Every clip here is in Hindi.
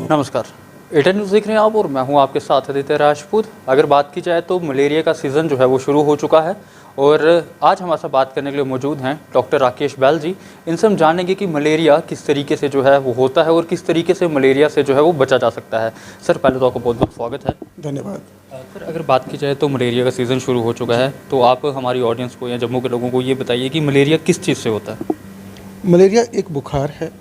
नमस्कार, एटा न्यूज़ देख रहे हैं आप और मैं हूं आपके साथ आदित्य राजपूत। अगर बात की जाए तो मलेरिया का सीज़न जो है वो शुरू हो चुका है और आज हमारे साथ बात करने के लिए मौजूद हैं डॉक्टर राकेश बैल जी। इनसे हम जानेंगे कि मलेरिया किस तरीके से जो है वो होता है और किस तरीके से मलेरिया से जो है वो बचा जा सकता है। सर, पहले तो आपको बहुत बहुत स्वागत है। धन्यवाद। सर, अगर बात की जाए तो मलेरिया का सीज़न शुरू हो चुका है, तो आप हमारी ऑडियंस को या जम्मू के लोगों को ये बताइए कि मलेरिया किस चीज़ से होता है। मलेरिया एक बुखार है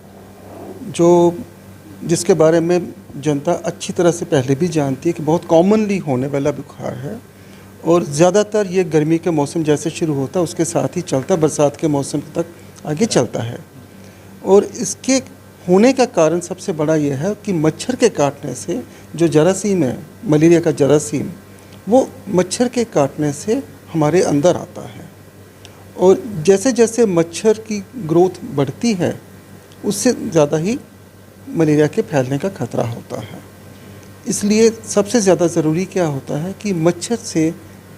जिसके बारे में जनता अच्छी तरह से पहले भी जानती है कि बहुत कॉमनली होने वाला बुखार है और ज़्यादातर ये गर्मी के मौसम जैसे शुरू होता है उसके साथ ही चलता, बरसात के मौसम तक आगे चलता है। और इसके होने का कारण सबसे बड़ा यह है कि मच्छर के काटने से जो जरासीम है, मलेरिया का जरासीम, वो मच्छर के काटने से हमारे अंदर आता है और जैसे जैसे मच्छर की ग्रोथ बढ़ती है उससे ज़्यादा ही मलेरिया के फैलने का खतरा होता है। इसलिए सबसे ज़्यादा ज़रूरी क्या होता है कि मच्छर से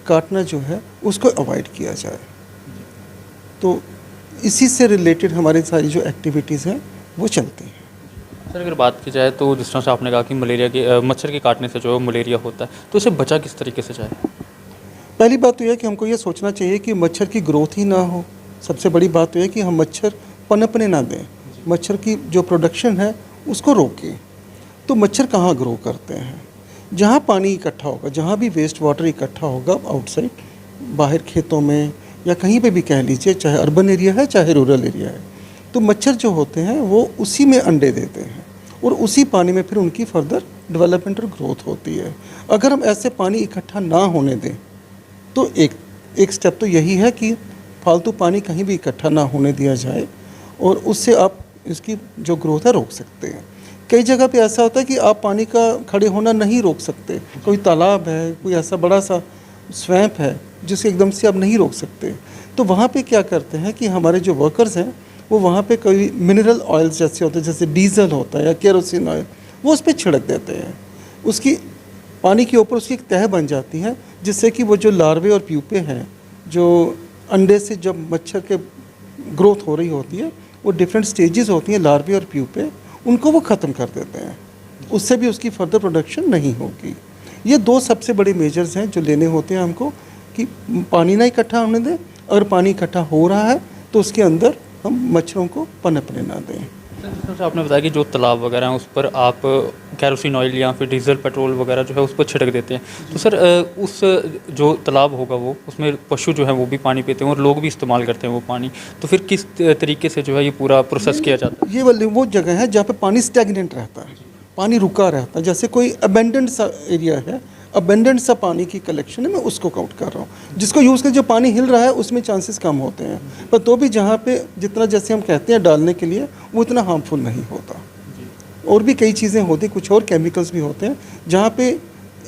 काटना जो है उसको अवॉइड किया जाए। तो इसी से रिलेटेड हमारी सारी जो एक्टिविटीज़ हैं वो चलती हैं। सर, अगर बात की जाए तो जिस तरह से आपने कहा कि मलेरिया के मच्छर के काटने से जो है मलेरिया होता है, तो इसे बचा किस तरीके से जाए? पहली बात तो यह है कि हमको ये सोचना चाहिए कि मच्छर की ग्रोथ ही ना हो। सबसे बड़ी बात तो यह है कि हम मच्छर पनपने ना दें, मच्छर की जो प्रोडक्शन है उसको रोकें। तो मच्छर कहाँ ग्रो करते हैं? जहाँ पानी इकट्ठा होगा, जहाँ भी वेस्ट वाटर इकट्ठा होगा आउटसाइड, बाहर खेतों में या कहीं पे भी कह लीजिए, चाहे अर्बन एरिया है चाहे रूरल एरिया है, तो मच्छर जो होते हैं वो उसी में अंडे देते हैं और उसी पानी में फिर उनकी फर्दर डेवलपमेंट और ग्रोथ होती है। अगर हम ऐसे पानी इकट्ठा ना होने दें तो एक स्टेप तो यही है कि फालतू पानी कहीं भी इकट्ठा ना होने दिया जाए और उससे आप इसकी जो ग्रोथ है रोक सकते हैं। कई जगह पे ऐसा होता है कि आप पानी का खड़े होना नहीं रोक सकते। कोई तालाब है, कोई ऐसा बड़ा सा स्वैम्प है जिसे एकदम से आप नहीं रोक सकते, तो वहाँ पे क्या करते हैं कि हमारे जो वर्कर्स हैं वो वहाँ पे कोई मिनरल ऑयल्स जैसे होते हैं, जैसे डीजल होता है या केरोसिन ऑयल, वो उस पर छिड़क देते हैं। उसकी पानी के ऊपर उसकी एक तह बन जाती है जिससे कि वो जो लार्वे और प्यूपे हैं, जो अंडे से जब मच्छर के ग्रोथ हो रही होती है, वो डिफरेंट स्टेजेस होती हैं लार्वे और प्यूपे, उनको वो ख़त्म कर देते हैं। उससे भी उसकी फर्दर प्रोडक्शन नहीं होगी। ये दो सबसे बड़े मेजर्स हैं जो लेने होते हैं हमको, कि पानी ना इकट्ठा होने दें, अगर पानी इकट्ठा हो रहा है तो उसके अंदर हम मच्छरों को पनपने ना दें। सर, आपने बताया कि जो तालाब वगैरह हैं उस पर आप कैरोसिन ऑयल या फिर डीजल पेट्रोल वगैरह जो है उस पर छिड़क देते हैं, तो सर उस जो तालाब होगा वो उसमें पशु जो है वो भी पानी पीते हैं और लोग भी इस्तेमाल करते हैं वो पानी, तो फिर किस तरीके से जो है ये पूरा प्रोसेस किया जाता है? ये वो जगह है जहाँ पे पानी स्टैग्नेंट रहता है, पानी रुका रहता है। जैसे कोई अबेंडेंट सा एरिया है, अबेंडेंट सा पानी की कलेक्शन है, मैं उसको काउंट कर रहा हूँ। जिसको यूज़ कर जो पानी हिल रहा है उसमें चांसेस कम होते हैं, पर तो भी जहाँ पे जितना जैसे हम कहते हैं डालने के लिए वो इतना हार्मफुल नहीं होता। और भी कई चीज़ें होती, कुछ और केमिकल्स भी होते हैं जहाँ पे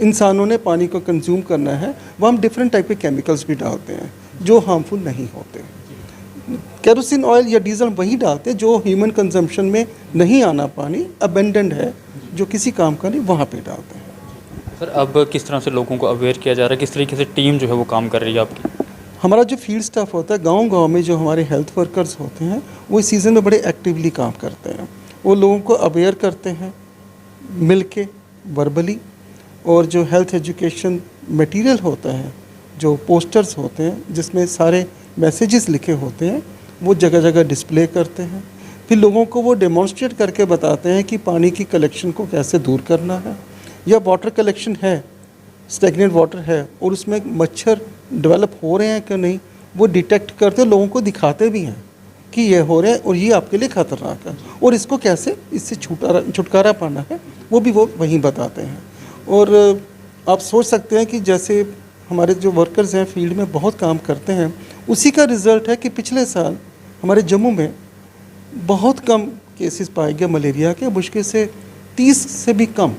इंसानों ने पानी को कंज्यूम करना है, वहाँ हम डिफरेंट टाइप के केमिकल्स भी डालते हैं जो हार्मफुल नहीं होते। केरोसिन ऑयल या डीजल वही डालते हैं जो ह्यूमन कंजम्पशन में नहीं आना, पानी अबेंडेंट है जो किसी काम का नहीं, वहाँ पे डालते हैं। सर, अब किस तरह से लोगों को अवेयर किया जा रहा है, किस तरीके से टीम जो है वो काम कर रही है आपकी? हमारा जो फील्ड स्टाफ होता है, गांव-गांव में जो हमारे हेल्थ वर्कर्स होते हैं वो इस सीज़न में बड़े एक्टिवली काम करते हैं। वो लोगों को अवेयर करते हैं मिलके, वर्बली, और जो हेल्थ एजुकेशन मटेरियल होता है, जो पोस्टर्स होते हैं जिसमें सारे मैसेजेस लिखे होते हैं, वो जगह जगह डिस्प्ले करते हैं। फिर लोगों को वो डेमोन्स्ट्रेट करके बताते हैं कि पानी की कलेक्शन को कैसे दूर करना है, या वाटर कलेक्शन है, स्टैग्नेंट वाटर है और उसमें मच्छर डेवलप हो रहे हैं कि नहीं, वो डिटेक्ट करते, लोगों को दिखाते भी हैं कि ये हो रहे हैं और ये आपके लिए ख़तरनाक है और इसको कैसे इससे छुटकारा पाना है, वो भी वो वहीं बताते हैं। और आप सोच सकते हैं कि जैसे हमारे जो वर्कर्स हैं फील्ड में बहुत काम करते हैं, उसी का रिज़ल्ट है कि पिछले साल हमारे जम्मू में बहुत कम केसेस पाए गए मलेरिया के, मुश्किल से 30 से भी कम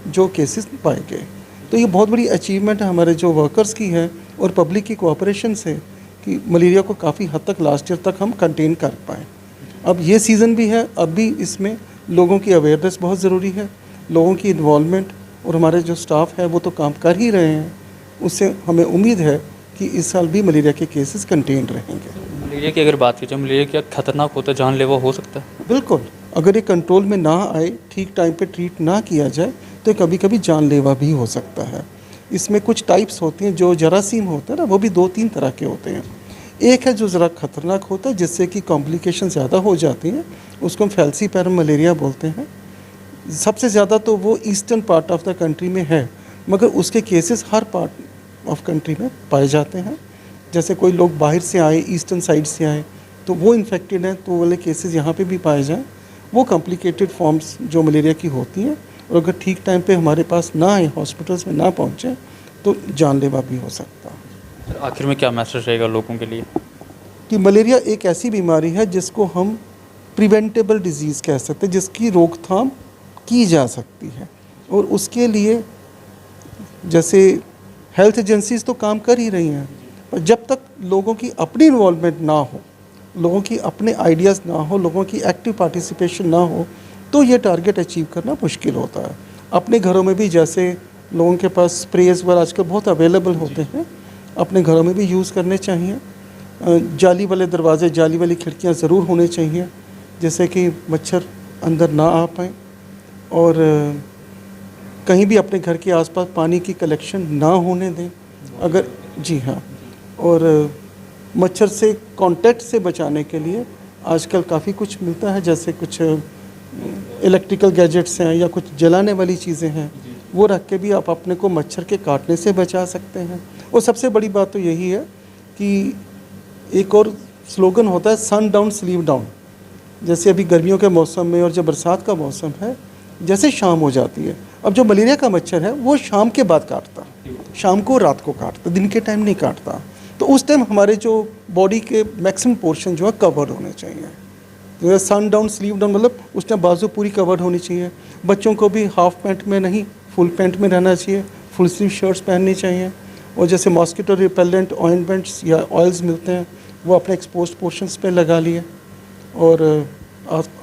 जो केसेस पाए गए। तो ये बहुत बड़ी अचीवमेंट है हमारे जो वर्कर्स की है और पब्लिक की कोऑपरेशन से, कि मलेरिया को काफ़ी हद तक लास्ट ईयर तक हम कंटेन कर पाएँ। अब ये सीज़न भी है, अब भी इसमें लोगों की अवेयरनेस बहुत ज़रूरी है, लोगों की इन्वॉल्वमेंट, और हमारे जो स्टाफ है वो तो काम कर ही रहे हैं। उससे हमें उम्मीद है कि इस साल भी मलेरिया के केसेस कंटेन रहेंगे। मलेरिया की अगर बात की जाए, मलेरिया क्या खतरनाक होता है, जानलेवा हो सकता है? बिल्कुल, अगर ये कंट्रोल में ना आए, ठीक टाइम पे ट्रीट ना किया जाए, तो कभी कभी जानलेवा भी हो सकता है। इसमें कुछ टाइप्स होती हैं, जो जरासीम होता है ना, वो भी 2-3 तरह के होते हैं। एक है जो ज़रा ख़तरनाक होता है, जिससे कि कॉम्प्लिकेशन ज़्यादा हो जाती हैं, उसको हम फैल्सीपैरम मलेरिया बोलते हैं। सबसे ज़्यादा तो वो eastern part of the country में है, मगर उसके cases her part of country में पाए जाते हैं। जैसे कोई लोग बाहर से आए, ईस्टर्न साइड से आए, तो वो इन्फेक्टेड हैं, तो वो वाले केसेस यहाँ पे भी पाए जाएँ। वो कॉम्प्लिकेटेड फॉर्म्स जो मलेरिया की होती हैं, और अगर ठीक टाइम पे हमारे पास ना आए, हॉस्पिटल्स में ना पहुँचे, तो जानलेवा भी हो सकता है। आखिर में क्या मैसेज रहेगा लोगों के लिए? कि मलेरिया एक ऐसी बीमारी है जिसको हम प्रिवेंटेबल डिजीज़ कह सकते हैं, जिसकी रोकथाम की जा सकती है। और उसके लिए जैसे हेल्थ एजेंसीज़ तो काम कर ही रही हैं, पर जब तक लोगों की अपनी इन्वॉल्वमेंट ना हो, लोगों की अपने आइडियाज़ ना हो, लोगों की एक्टिव पार्टिसिपेशन ना हो, तो ये टारगेट अचीव करना मुश्किल होता है। अपने घरों में भी जैसे लोगों के पास स्प्रेज वगैरह आजकल बहुत अवेलेबल होते हैं, अपने घरों में भी यूज़ करने चाहिए। जाली वाले दरवाजे, जाली वाली खिड़कियाँ ज़रूर होने चाहिए, जैसे कि मच्छर अंदर ना आ पाएँ। और कहीं भी अपने घर के आसपास पानी की कलेक्शन ना होने दें अगर, जी हाँ। और मच्छर से कांटेक्ट से बचाने के लिए आजकल काफ़ी कुछ मिलता है, जैसे कुछ इलेक्ट्रिकल गैजेट्स हैं या कुछ जलाने वाली चीज़ें हैं, वो रख के भी आप अपने को मच्छर के काटने से बचा सकते हैं। और सबसे बड़ी बात तो यही है कि एक और स्लोगन होता है, सन डाउन स्लीप डाउन। जैसे अभी गर्मियों के मौसम में और जब बरसात का मौसम है, जैसे शाम हो जाती है, अब जो मलेरिया का मच्छर है वो शाम के बाद काटता, शाम को रात को काटता, दिन के टाइम नहीं काटता। तो उस टाइम हमारे जो बॉडी के मैक्सिमम पोर्शन जो है कवर होने चाहिए। तो सन डाउन स्लीप डाउन मतलब उस टाइम बाजू पूरी कवर होनी चाहिए। बच्चों को भी हाफ पैंट में नहीं, फुल पैंट में रहना चाहिए, फुल स्लीव शर्ट्स पहननी चाहिए। और जैसे मॉस्किटो रिपेलेंट ऑइंटमेंट्स या ऑयल्स मिलते हैं, वो अपने एक्सपोज्ड पोर्शंस पे लगा लिए, और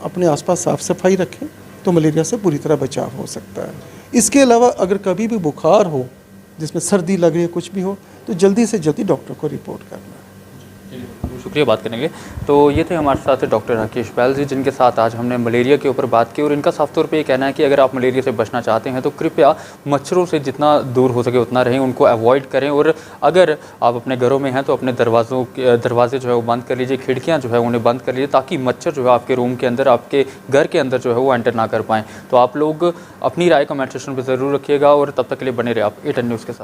अपने आसपास साफ़ सफाई रखें, तो मलेरिया से पूरी तरह बचाव हो सकता है। इसके अलावा अगर कभी भी बुखार हो, जिसमें सर्दी लग रही है, कुछ भी हो, तो जल्दी से जल्दी डॉक्टर को रिपोर्ट करना है। शुक्रिया बात करने के लिए। तो ये थे हमारे साथ डॉक्टर राकेश बैल जी, जिनके साथ आज हमने मलेरिया के ऊपर बात की। और इनका साफ तौर पे ये कहना है कि अगर आप मलेरिया से बचना चाहते हैं तो कृपया मच्छरों से जितना दूर हो सके उतना रहें, उनको अवॉइड करें। और अगर आप अपने घरों में हैं तो अपने दरवाजे जो है वो बंद कर लीजिए, खिड़कियाँ जो है उन्हें बंद कर लीजिए, ताकि मच्छर जो है आपके रूम के अंदर, आपके घर के अंदर जो है वो एंटर ना कर पाएँ। तो आप लोग अपनी राय कमेंट सेक्शन पर ज़रूर रखिएगा, और तब तक के लिए बने रहे आप A10 न्यूज़ के साथ।